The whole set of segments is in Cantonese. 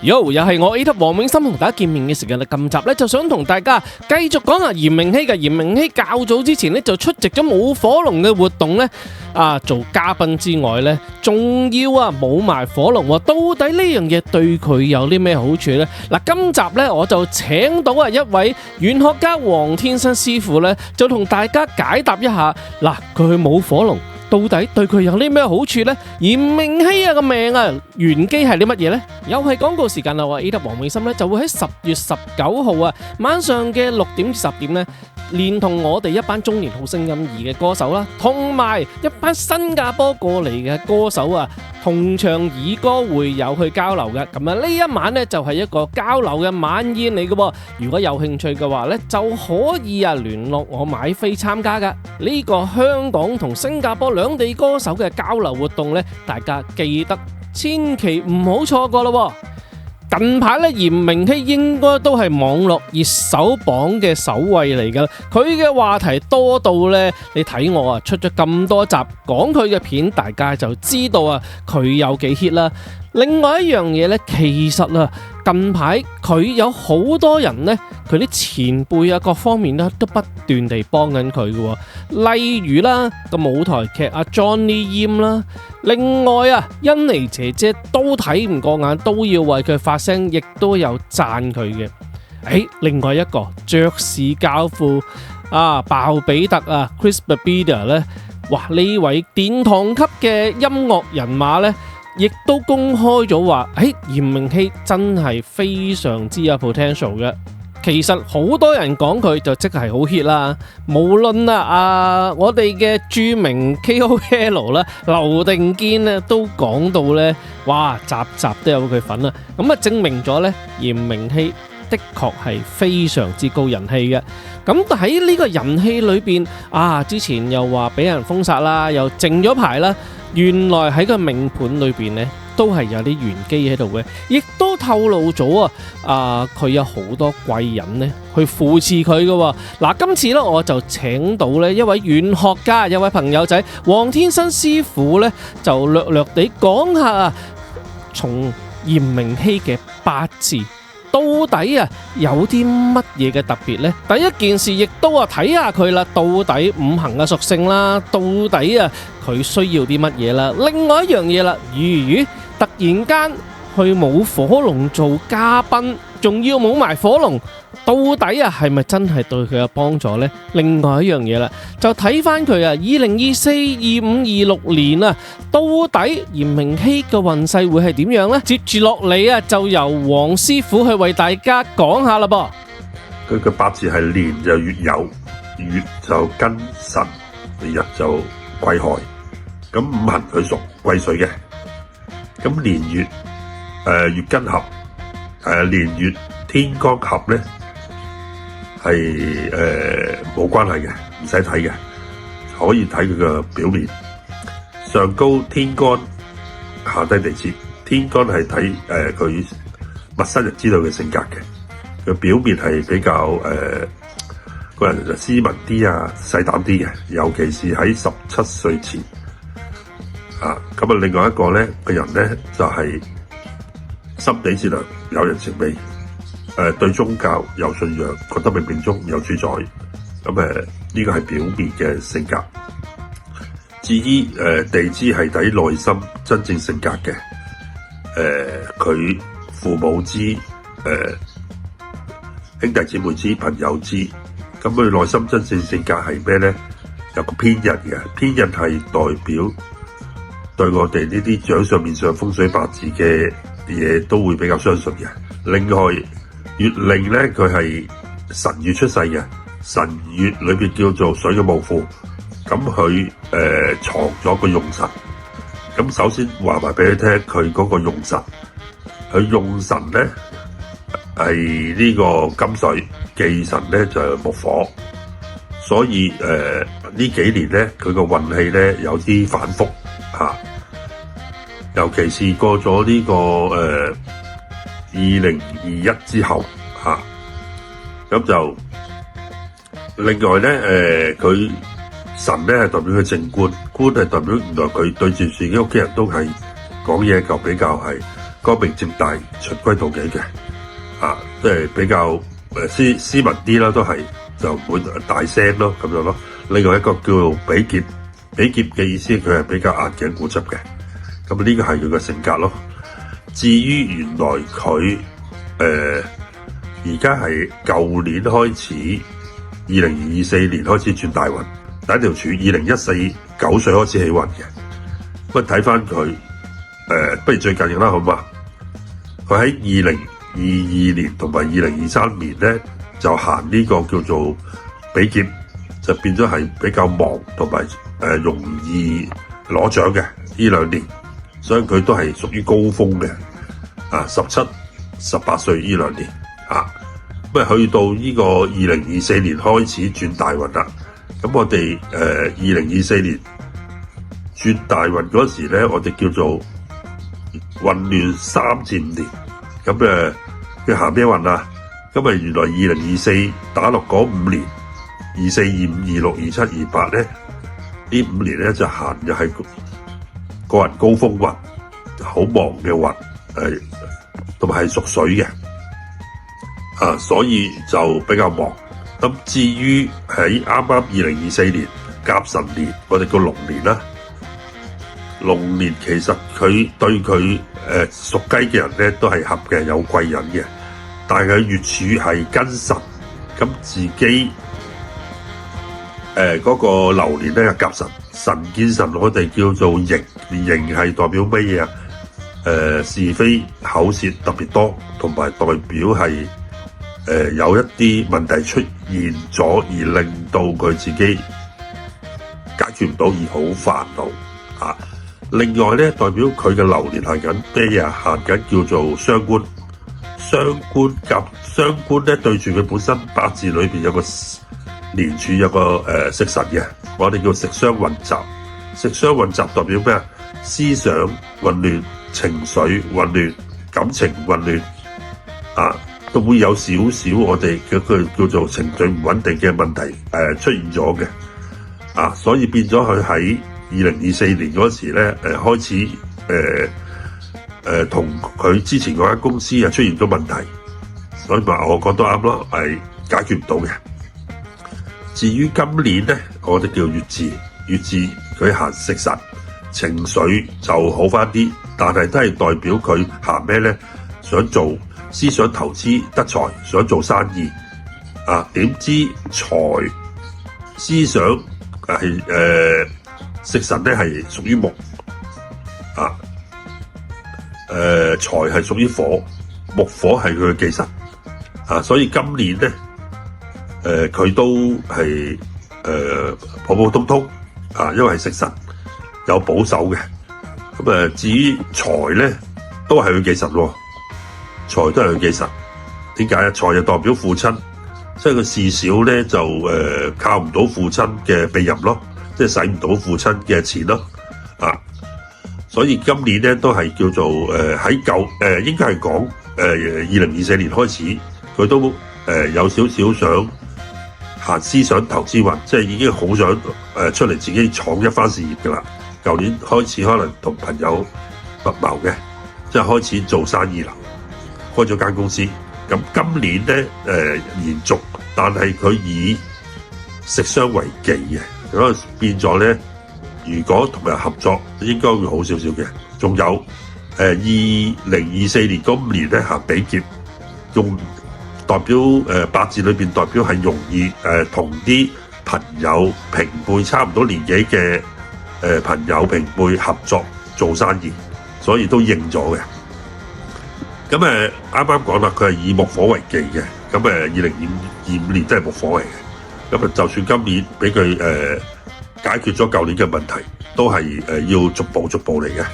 又係我 A 級黃永森同大家見面嘅時間啦。今集咧就想同大家繼續講下嚴明熙嘅。嚴明熙較早之前咧就出席咗舞火龍嘅活動咧，做嘉賓之外咧，仲要舞埋火龍喎。到底呢樣嘢對佢有啲咩好處呢？嗱，今集咧我就請到一位玄學家黃天生師傅咧，就同大家解答一下。嗱，佢去舞火龍，到底對佢有啲咩好處呢？嚴明熙個命玄機係啲乜嘢呢？又係廣告時間啦！我 A 級黃永森咧就會喺10月19號晚上嘅6點至10點咧，連同我哋一班中年好聲音2嘅歌手啦，同埋一班新加坡過嚟嘅歌手同場以歌會友去交流嘅。咁呢一晚呢，就係一個交流嘅晚宴嚟嘅喎。如果有興趣嘅話呢，就可以聯絡我買飛參加噶。呢個香港同新加坡兩地歌手嘅交流活動呢，大家記得千祈唔好錯過咯。近排咧，嚴明熙應該都係網絡熱搜榜嘅首位嚟噶。佢嘅話題多到咧，你睇我出咗咁多集講佢嘅片，大家就知道佢有幾 hit 啦。另外一樣嘢咧，其實近排佢有好多人咧，佢啲前輩各方面咧都不斷地幫緊佢嘅。例如啦個舞台劇Johnny Yim 啦，另外欣妮姐姐都睇唔過眼，都要為佢發聲，亦都有讚佢嘅。另外一個爵士教父鮑比特Chris Babida 咧，哇，呢位殿堂級嘅音樂人馬咧，亦都公開咗話，嚴明熙真係非常之有 potential 嘅。其實好多人講佢就即係好 hit 啦，無論我哋嘅著名 KOL 啦，劉定堅咧都講到咧，哇，集集都有佢份啦。咁證明咗咧，嚴明熙的確係非常之高人氣嘅。咁喺呢個人氣裏邊之前又話俾人封殺啦，又靜咗排啦。原來喺個命盤裏邊呢，都係有啲玄機喺度嘅，亦都透露咗佢有好多貴人呢去扶持佢嘅。嗱，今次呢，我就請到呢一位玄學家，一位朋友仔黃天生師傅呢，就略略地講下從嚴明熙嘅八字到底有啲乜嘢嘅特別呢？第一件事亦都睇下佢啦，到底五行嘅屬性啦，到底佢需要啲乜嘢啦？另外一樣嘢啦，突然間去舞火龍做嘉賓，仲要舞埋火龍，到底係咪真係對佢有幫助呢？另外一樣嘢啦，就睇翻佢2024、25、26年到底嚴明熙嘅運勢會係點樣呢？接住落嚟就由黃師傅去為大家講下啦噃。佢嘅八字係年就月酉，月就庚申，日就癸亥。咁五行佢屬癸水嘅。咁年月月庚合，年月天干合咧係冇關係嘅，唔使睇嘅，可以睇佢嘅表面。上高天干，下低地支。天干係睇佢陌生人知道嘅性格嘅，佢表面係比較個人就斯文啲細膽啲嘅，尤其是喺17歲前。咁另外一個咧，個人咧就係心地善良，有人情味，對宗教有信仰，覺得冥冥中有主宰。咁呢個係表面嘅性格。至於地支係睇內心真正性格嘅。佢父母知，兄弟姊妹知，朋友知。咁佢內心真正性格係咩咧？有個偏印嘅，偏印係代表對我哋呢啲掌上面上風水八字嘅嘢都會比較相信嘅。另外，月令咧佢係辰月出世嘅，辰月裏邊叫做水嘅墓庫，咁佢藏咗個用神。咁首先話埋俾你聽，佢嗰個用神，佢用神咧係呢個金水，忌神咧就係木火，所以呢幾年咧佢個運氣咧有啲反覆。尤其是過咗呢個2021之後咁就另外咧佢神咧係代表佢正官，官係代表原來佢對住自己屋企人都係講嘢就比較係光明正大、循規蹈矩嘅，即係比較斯文啲啦，都係就唔會大聲咯咁樣咯。另外一個叫做比劫，比劫嘅意思佢係比較硬頸固執嘅，咁呢個係佢嘅性格咯。至於原來佢而家係舊年開始，2024年開始轉大運，第一條柱2014 9歲開始起運嘅。咁睇翻佢不如最近嘅啦，好嘛？佢喺2022年同埋2023年咧就行呢個叫做比劫，就變咗係比較忙同埋容易攞獎嘅呢兩年，所以佢都係屬於高峰嘅。17、18歲呢兩年咁去到呢個2024年開始轉大運啦。咁我哋2024年轉大運嗰時咧，我哋叫做混亂3至5年。咁佢行咩運啊？咁原來2024打落嗰5年，24、25、26、27、28咧，呢5年咧就行又係個人高峰運，好忙嘅運，同埋係屬水嘅，所以就比較忙。咁至於喺啱啱2024年甲辰年，我哋叫龍年啦。龍年其實佢對佢屬雞嘅人咧都係合嘅，有貴人嘅，但係佢月柱係跟辰，咁自己嗰個流年咧甲辰，辰見辰，我哋叫做刑，刑係代表乜嘢啊？是非口舌特別多，同埋代表係有一啲問題出現咗，而令到佢自己解決唔到，而好煩惱。另外咧，代表佢嘅流年行緊咩嘢啊？行緊叫做傷官，傷官夾傷官咧，對住佢本身八字裏邊有個年柱有個食神嘅，我哋叫食傷混雜。食傷混雜代表咩啊？思想混亂、情緒混亂、感情混亂都會有少少我哋嘅佢叫做情緒唔穩定嘅問題出現咗嘅所以變咗佢喺2024年嗰時咧開始同佢之前嗰間公司出現咗問題，所以話我覺得啱咯，係解決唔到嘅。至於今年咧，我哋叫月字，月字佢行食神，情緒就好翻啲，但係都係代表佢行咩咧？想做思想投資得財，想做生意點知財思想係食神咧係屬於木財係屬於火，木火係佢嘅忌神所以今年咧佢都係普普通通因為係食神有保守嘅。咁至於財咧都係佢忌神喎，財都係佢忌神。點解啊？財就代表父親，所以佢事少咧就靠唔到父親嘅庇蔭咯，即係使唔到父親嘅錢咯所以今年咧都係叫做喺應該係講2024年開始，佢都有少少想行思想投資運，即係已經好想出嚟自己闖一番事業㗎啦。舊年開始可能同朋友密謀嘅，即係開始做生意啦，開咗間公司。咁今年咧延續，但係佢以食傷為忌嘅，咁變咗咧，如果同人合作應該會好少少嘅。仲有2024年嗰5年咧行比劫，用代表八字裏邊代表係容易同啲朋友平輩差唔多年紀嘅朋友平輩合作做生意，所以都應咗嘅。咁啱啱講啦，佢係以木火為忌嘅。咁2025年都係木火嚟嘅。咁就算今年俾佢解決咗舊年嘅問題，都係要逐步嚟嘅。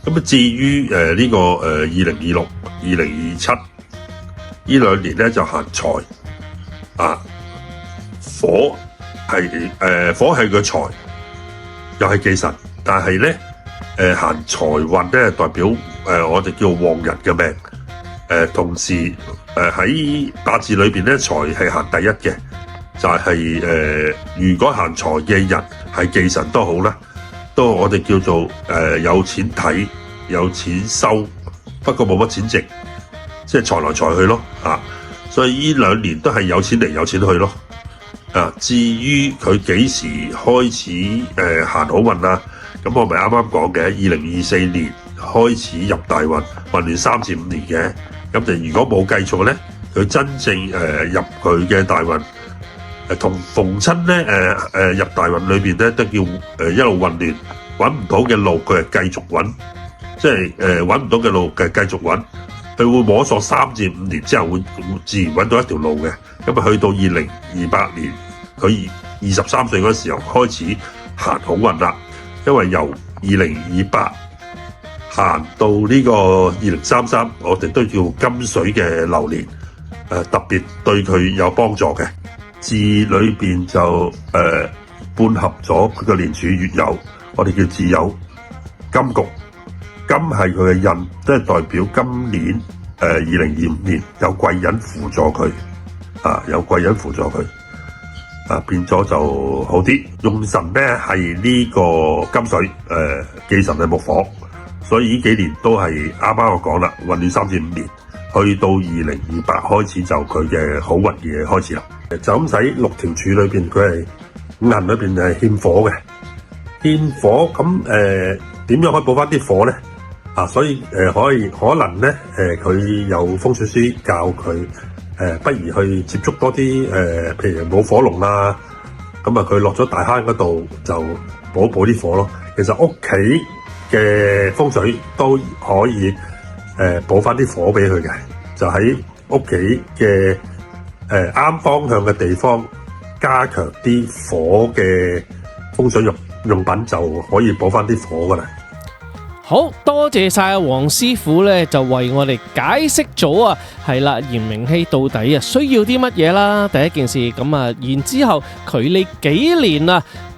咁至於呢個2026、2027呢兩年咧就行財火係個財，又係忌神，但係咧行財運咧代表我哋叫旺人嘅命。同時喺八字裏邊咧，財係行第一嘅，就係如果行財嘅人係忌神都好啦，都我哋叫做有錢睇、有錢收，不過冇乜錢值，即係財來財去咯所以呢2年都係有錢嚟有錢去咯至於佢幾時開始行好運咁我咪啱啱講嘅2024年開始入大運，運亂3至5年嘅，咁就如果冇計錯咧，佢真正入佢嘅大運同逢親咧入大運裏邊咧都叫一路混亂，揾唔到嘅路佢係繼續揾，即係揾唔到嘅路繼續揾，佢會摸索3至5年之後會自然揾到一條路嘅，咁啊去到2028年，佢23歲嗰時候開始行好運啦。因為由2028行到呢個2033，我哋都叫金水嘅流年，特別對佢有幫助嘅。字裏邊就半合咗佢個年柱月有，我哋叫字有金局，金係佢嘅印，即係代表今年2025年有貴人輔助佢，有貴人輔助佢。變咗就好啲，用神咧係呢個金水，忌神係木火，所以呢幾年都係啱啱我講啦，混亂3至5年，去到2028開始就佢嘅好運嘅開始啦。就咁使6條柱裏邊，佢係五行裏邊係欠火嘅，欠火咁點樣可以補翻啲火咧？所以可能咧佢有風水師教佢。不如去接觸多啲譬如冇火龍咁佢落咗大坑嗰度就補啲火咯。其實屋企嘅風水都可以補翻啲火俾佢嘅，就喺屋企嘅啱方向嘅地方加強啲火嘅風水用品就可以補翻啲火噶啦。好多謝晒黃師傅咧，就為我哋解釋咗係啦，嚴明熙到底需要啲乜嘢啦？第一件事咁然之後佢呢幾年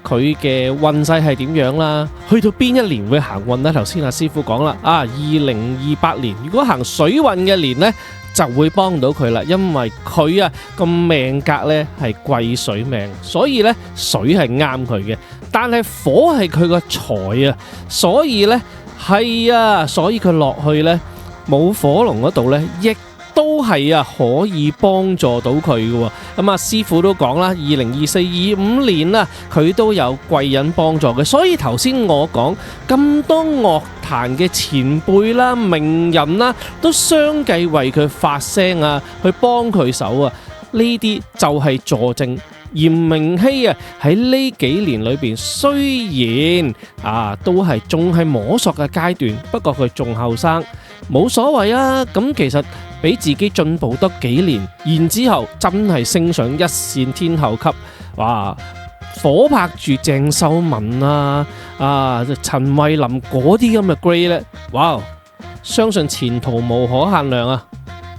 佢嘅運勢係點樣啦？去到邊一年會行運呢？頭先師傅講啦，2028年如果行水運嘅年呢，就會幫到佢啦，因為佢個命格呢係貴水命，所以呢水係啱佢嘅，但係火係佢個財所以呢。係所以佢落去呢，冇火龍嗰度呢，亦都係可以幫助到佢嘅。咁師傅都講啦，2024、25年佢都有貴人幫助嘅。所以頭先我講咁多樂壇嘅前輩啦、名人啦，都相繼為佢發聲去幫佢手呢啲就係佐證。嚴明熙喺呢幾年裏邊，雖然都係仲係摸索嘅階段，不過佢仲後生，冇所謂咁其實俾自己進步多幾年，然之後真係升上一線天后級，哇！火拍住鄭秀文陳慧琳嗰啲咁嘅 grade 咧，哇！相信前途無可限量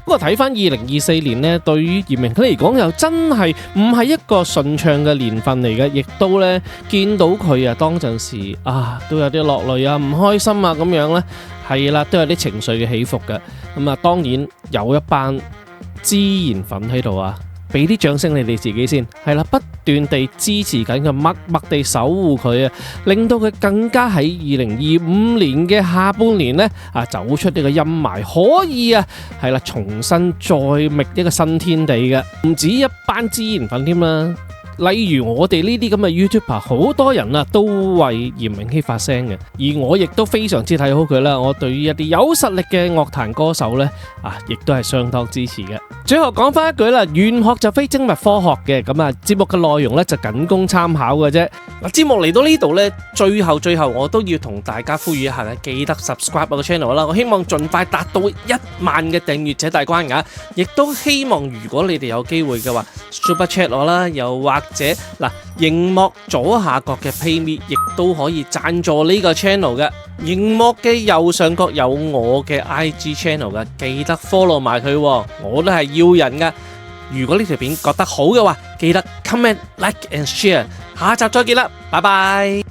不過睇翻2024年呢，對於嚴明熙嚟講又真係唔係一個順暢嘅年份嚟嘅，亦都呢見到佢當陣時都有啲落淚唔開心咁樣呢，係啦，都有啲情緒嘅起伏嘅。咁當然有一班支持粉喺度俾啲掌聲你哋自己先，係啦，不斷地支持緊佢，默默地守護佢令到佢更加喺2025年嘅下半年呢走出呢個陰霾，可以係啦，重新再覓一個新天地嘅，唔止一班支持粉添啦。例如我哋呢啲咁嘅 YouTuber， 好多人都為嚴明熙發聲嘅，而我亦都非常之睇好佢啦。我對於一啲有實力嘅樂壇歌手呢，亦都係相當支持嘅。最後講翻一句啦，玄學就非精密科學嘅，咁節目嘅內容呢就僅供參考嘅啫。節目嚟到呢度呢，最後我都要同大家呼籲一下咧，記得 subscribe 我個 channel 啦。我希望盡快達到1萬嘅訂閱者大關額，亦都希望如果你哋有機會嘅話 ，Super Chat 我啦，又或者熒幕左下角嘅 PayMe 亦都可以贊助呢個 channel 嘅。熒幕嘅右上角有我嘅 IG channel 嘅，記得 follow 埋佢，我都係要人噶。如果呢條片覺得好嘅話，記得 comment、like and share。下集再見啦，拜拜。